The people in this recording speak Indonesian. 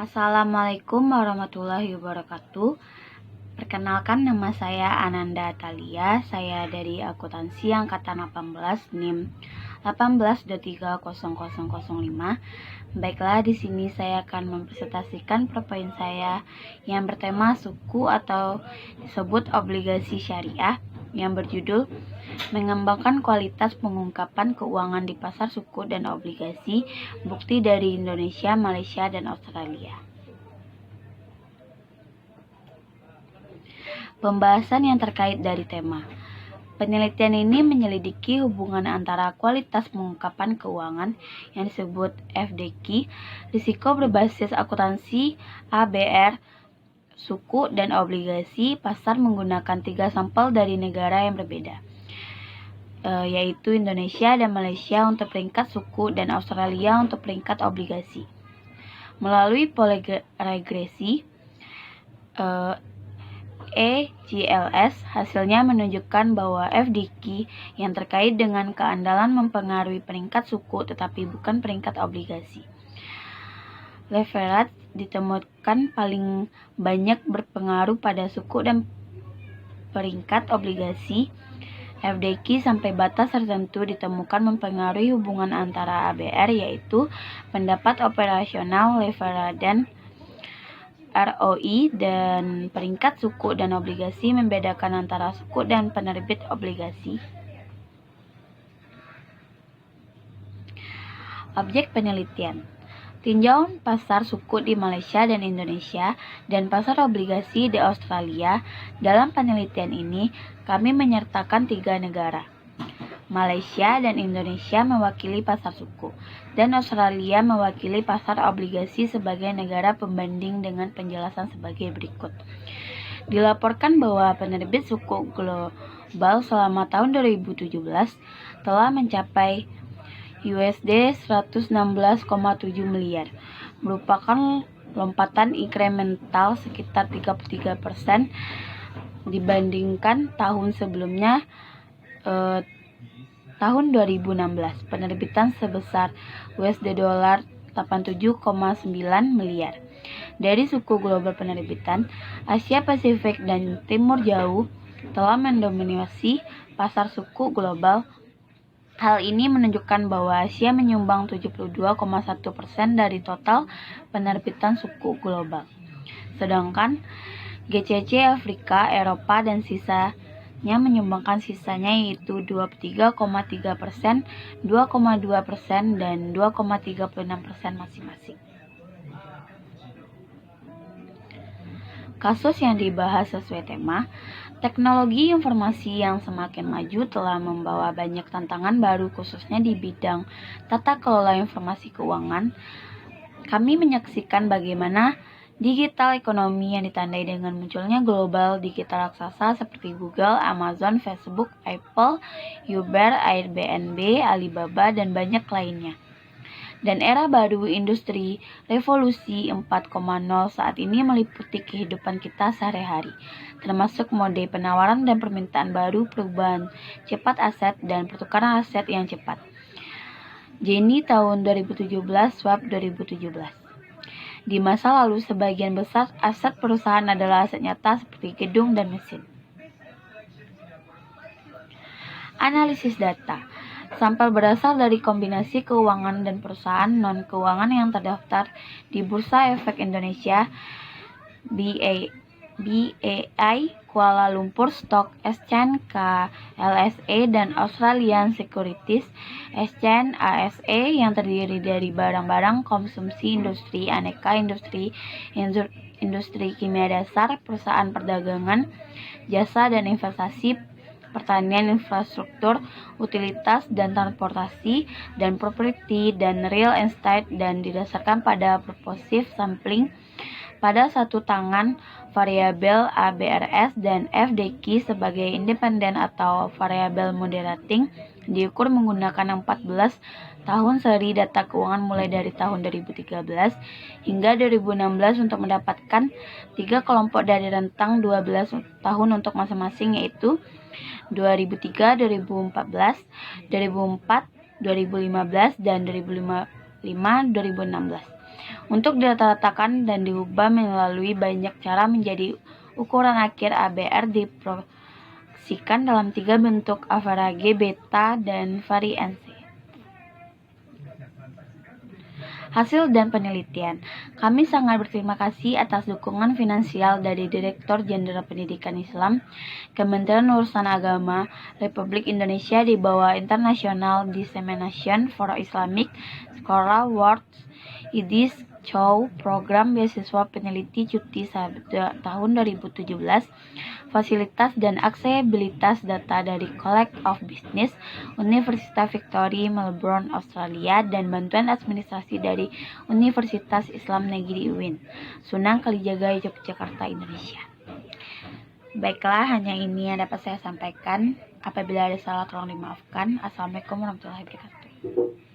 Assalamualaikum warahmatullahi wabarakatuh. Perkenalkan, nama saya Ananda Atalia. Saya dari akuntansi angkatan 18 NIM 18230005. Baiklah, di sini saya akan mempresentasikan PowerPoint saya yang bertema suku atau disebut obligasi syariah yang berjudul Mengembangkan Kualitas Pengungkapan Keuangan di Pasar Suku dan Obligasi, Bukti dari Indonesia, Malaysia, dan Australia. Pembahasan yang terkait dari tema. Penelitian ini menyelidiki hubungan antara kualitas pengungkapan keuangan yang disebut FDQ, risiko berbasis akuntansi, ABR, suku, dan obligasi pasar menggunakan 3 sampel dari negara yang berbeda, yaitu Indonesia dan Malaysia untuk peringkat suku dan Australia untuk peringkat obligasi. Melalui poliregresi EGLS, hasilnya menunjukkan bahwa FDQ yang terkait dengan keandalan mempengaruhi peringkat suku tetapi bukan peringkat obligasi. Leverage ditemukan paling banyak berpengaruh pada suku dan peringkat obligasi. FDQ sampai batas tertentu ditemukan mempengaruhi hubungan antara ABR, yaitu pendapat operasional, leverage, dan ROI, dan peringkat suku dan obligasi membedakan antara suku dan penerbit obligasi. Objek penelitian: tinjauan pasar suku di Malaysia dan Indonesia dan pasar obligasi di Australia. Dalam penelitian ini, kami menyertakan 3 negara. Malaysia dan Indonesia mewakili pasar suku, dan Australia mewakili pasar obligasi sebagai negara pembanding dengan penjelasan sebagai berikut. Dilaporkan bahwa penerbit suku global selama tahun 2017 telah mencapai USD 116,7 miliar, merupakan lompatan inkremental sekitar 33% dibandingkan tahun sebelumnya. Tahun 2016, penerbitan sebesar USD dolar 87,9 miliar. Dari suku global penerbitan, Asia Pasifik dan Timur Jauh telah mendominasi pasar suku global. Hal ini menunjukkan bahwa Asia menyumbang 72,1% dari total penerbitan suku global. Sedangkan GCC, Afrika, Eropa, dan sisanya menyumbangkan sisanya, yaitu 23,3%, 2,2%, dan 2,36% masing-masing. Kasus yang dibahas sesuai tema. Teknologi informasi yang semakin maju telah membawa banyak tantangan baru, khususnya di bidang tata kelola informasi keuangan. Kami menyaksikan bagaimana digital ekonomi yang ditandai dengan munculnya global digital raksasa seperti Google, Amazon, Facebook, Apple, Uber, Airbnb, Alibaba, dan banyak lainnya. Dan era baru industri revolusi 4.0 saat ini meliputi kehidupan kita sehari-hari, termasuk mode penawaran dan permintaan baru, perubahan cepat aset, dan pertukaran aset yang cepat. Jenny tahun 2017, Swap 2017. Di masa lalu, sebagian besar aset perusahaan adalah aset nyata seperti gedung dan mesin. Analisis data. Sampel berasal dari kombinasi keuangan dan perusahaan non-keuangan yang terdaftar di Bursa Efek Indonesia, BAI, Kuala Lumpur Stock Exchange, KLSA, dan Australian Securities Exchange, ASE, yang terdiri dari barang-barang konsumsi industri, aneka industri, industri kimia dasar, perusahaan perdagangan, jasa dan investasi, pertanian, infrastruktur, utilitas dan transportasi, dan properti dan real estate, dan didasarkan pada purposive sampling pada satu tangan. Variabel ABRS dan FDQ sebagai independen atau variabel moderating diukur menggunakan 14 tahun seri data keuangan mulai dari tahun 2013 hingga 2016 untuk mendapatkan 3 kelompok dari rentang 12 tahun untuk masing-masing, yaitu 2003, 2014, 2004, 2015, dan 2005, 2016. untuk diletakkan dan diubah melalui banyak cara menjadi ukuran akhir ABR diproyeksikan dalam 3 bentuk: average, beta, dan variance. Hasil dan penelitian. Kami sangat berterima kasih atas dukungan finansial dari Direktur Jenderal Pendidikan Islam, Kementerian Urusan Agama, Republik Indonesia di bawah International Dissemination for Islamic Scholar Awards IDIS Chow Program Beasiswa Peneliti Cuti tahun 2017, fasilitas dan aksesibilitas data dari College of Business, Universitas Victoria Melbourne, Australia, dan bantuan administrasi dari Universitas Islam Negeri UIN, Sunan Kalijaga, Yogyakarta, Indonesia. Baiklah, hanya ini yang dapat saya sampaikan. Apabila ada salah, tolong dimaafkan. Assalamualaikum warahmatullahi wabarakatuh.